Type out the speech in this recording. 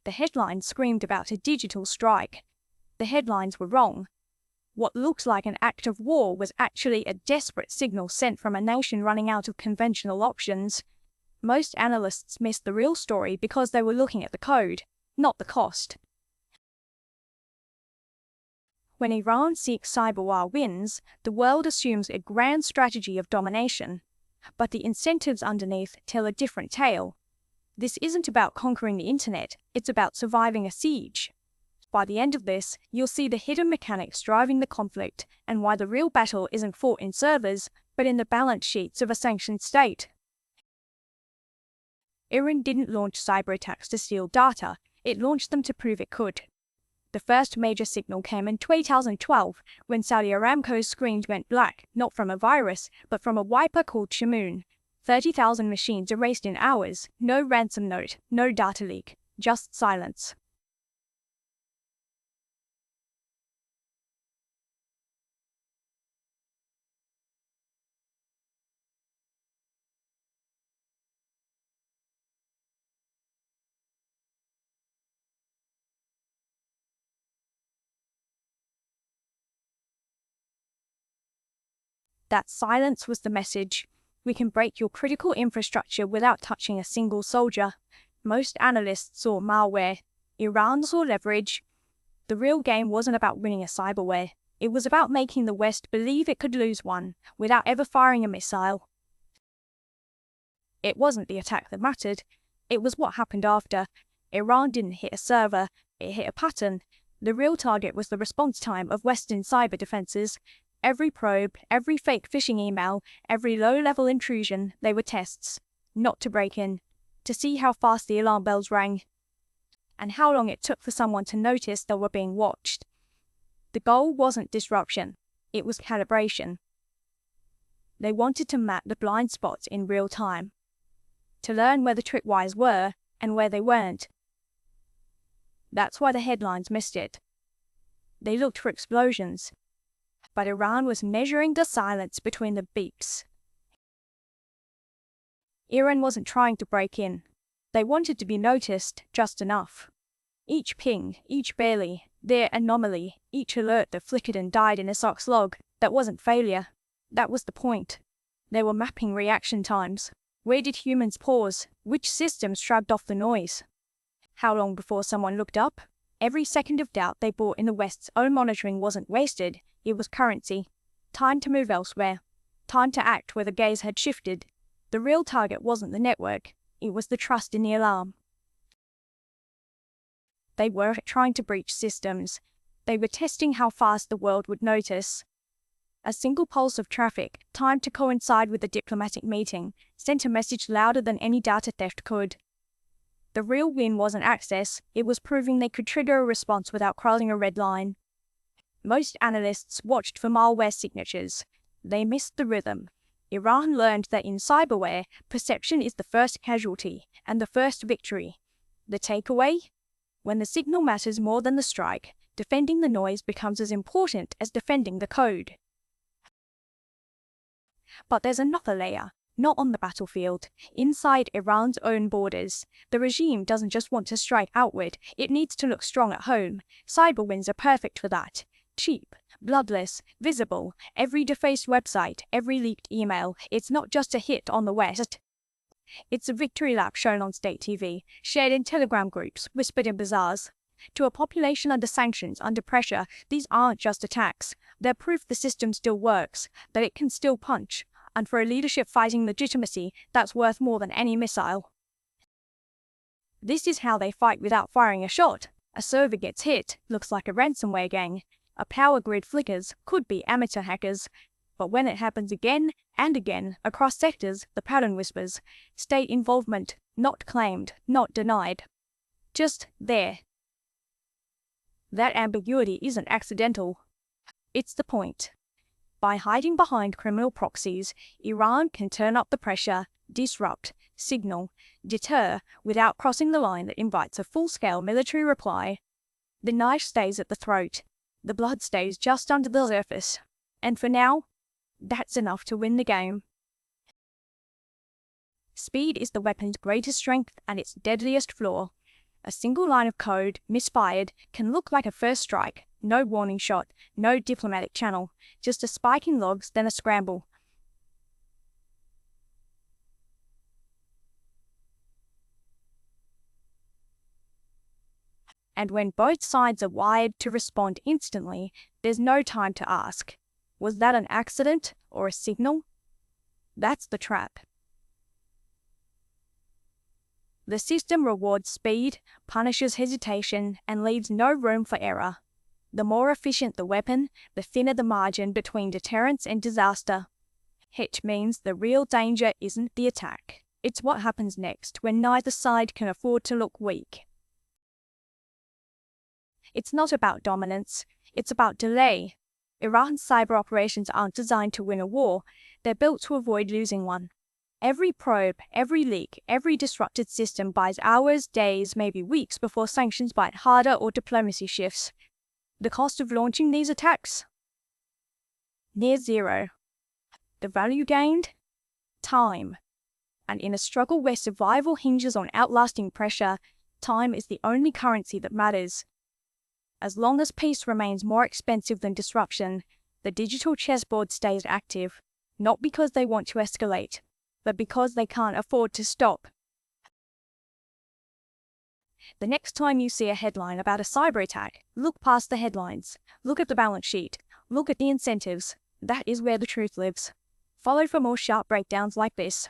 the headlines screamed about a digital strike. The headlines were wrong. What looked like an act of war was actually a desperate signal sent from a nation running out of conventional options. Most analysts missed the real story because they were looking at the code, not the cost. When Iran seeks cyberwar wins, the world assumes a grand strategy of domination. But the incentives underneath tell a different tale. This isn't about conquering the internet, it's about surviving a siege. By the end of this, you'll see the hidden mechanics driving the conflict and why the real battle isn't fought in servers, but in the balance sheets of a sanctioned state. Iran didn't launch cyber attacks to steal data, it launched them to prove it could. The first major signal came in 2012, when Saudi Aramco's screens went black, not from a virus, but from a wiper called Shamoon. 30,000 machines erased in hours, no ransom note, no data leak, just silence. That silence was the message. We can break your critical infrastructure without touching a single soldier. Most analysts saw malware. Iran saw leverage. The real game wasn't about winning a cyber war. It was about making the West believe it could lose one without ever firing a missile. It wasn't the attack that mattered. It was what happened after. Iran didn't hit a server, it hit a pattern. The real target was the response time of Western cyber defenses. Every probe, every fake phishing email, every low-level intrusion, they were tests. Not to break in, to see how fast the alarm bells rang, and how long it took for someone to notice they were being watched. The goal wasn't disruption, it was calibration. They wanted to map the blind spots in real time, to learn where the tripwires were and where they weren't. That's why the headlines missed it. They looked for explosions, but Iran was measuring the silence between the beeps. Iran wasn't trying to break in. They wanted to be noticed just enough. Each ping, each barely, their anomaly, each alert that flickered and died in a SOX log, that wasn't failure. That was the point. They were mapping reaction times. Where did humans pause? Which systems shrugged off the noise? How long before someone looked up? Every second of doubt they bought in the West's own monitoring wasn't wasted. It was currency. Time to move elsewhere. Time to act where the gaze had shifted. The real target wasn't the network. It was the trust in the alarm. They were trying to breach systems. They were testing how fast the world would notice. A single pulse of traffic, timed to coincide with a diplomatic meeting, sent a message louder than any data theft could. The real win wasn't access, it was proving they could trigger a response without crossing a red line. Most analysts watched for malware signatures. They missed the rhythm. Iran learned that in cyberware, perception is the first casualty and the first victory. The takeaway? When the signal matters more than the strike, defending the noise becomes as important as defending the code. But there's another layer, not on the battlefield, inside Iran's own borders. The regime doesn't just want to strike outward, it needs to look strong at home. Cyber wins are perfect for that. Cheap, bloodless, visible, every defaced website, every leaked email. It's not just a hit on the West. It's a victory lap shown on state TV, shared in Telegram groups, whispered in bazaars. To a population under sanctions, under pressure, these aren't just attacks. They're proof the system still works, that it can still punch. And for a leadership fighting legitimacy, that's worth more than any missile. This is how they fight without firing a shot. A server gets hit, looks like a ransomware gang. A power grid flickers, could be amateur hackers. But when it happens again and again, across sectors, the pattern whispers. State involvement, not claimed, not denied. Just there. That ambiguity isn't accidental. It's the point. By hiding behind criminal proxies, Iran can turn up the pressure, disrupt, signal, deter, without crossing the line that invites a full-scale military reply. The knife stays at the throat. The blood stays just under the surface. And for now, that's enough to win the game. Speed is the weapon's greatest strength and its deadliest flaw. A single line of code, misfired, can look like a first strike. No warning shot, no diplomatic channel, just a spike in logs, then a scramble. And when both sides are wired to respond instantly, there's no time to ask, was that an accident or a signal? That's the trap. The system rewards speed, punishes hesitation, and leaves no room for error. The more efficient the weapon, the thinner the margin between deterrence and disaster. Which means the real danger isn't the attack. It's what happens next when neither side can afford to look weak. It's not about dominance, it's about delay. Iran's cyber operations aren't designed to win a war, they're built to avoid losing one. Every probe, every leak, every disrupted system buys hours, days, maybe weeks before sanctions bite harder or diplomacy shifts. The cost of launching these attacks? Near zero. The value gained? Time. And in a struggle where survival hinges on outlasting pressure, time is the only currency that matters. As long as peace remains more expensive than disruption, the digital chessboard stays active, not because they want to escalate, but because they can't afford to stop. The next time you see a headline about a cyber attack, look past the headlines, look at the balance sheet, look at the incentives. That is where the truth lives. Follow for more sharp breakdowns like this.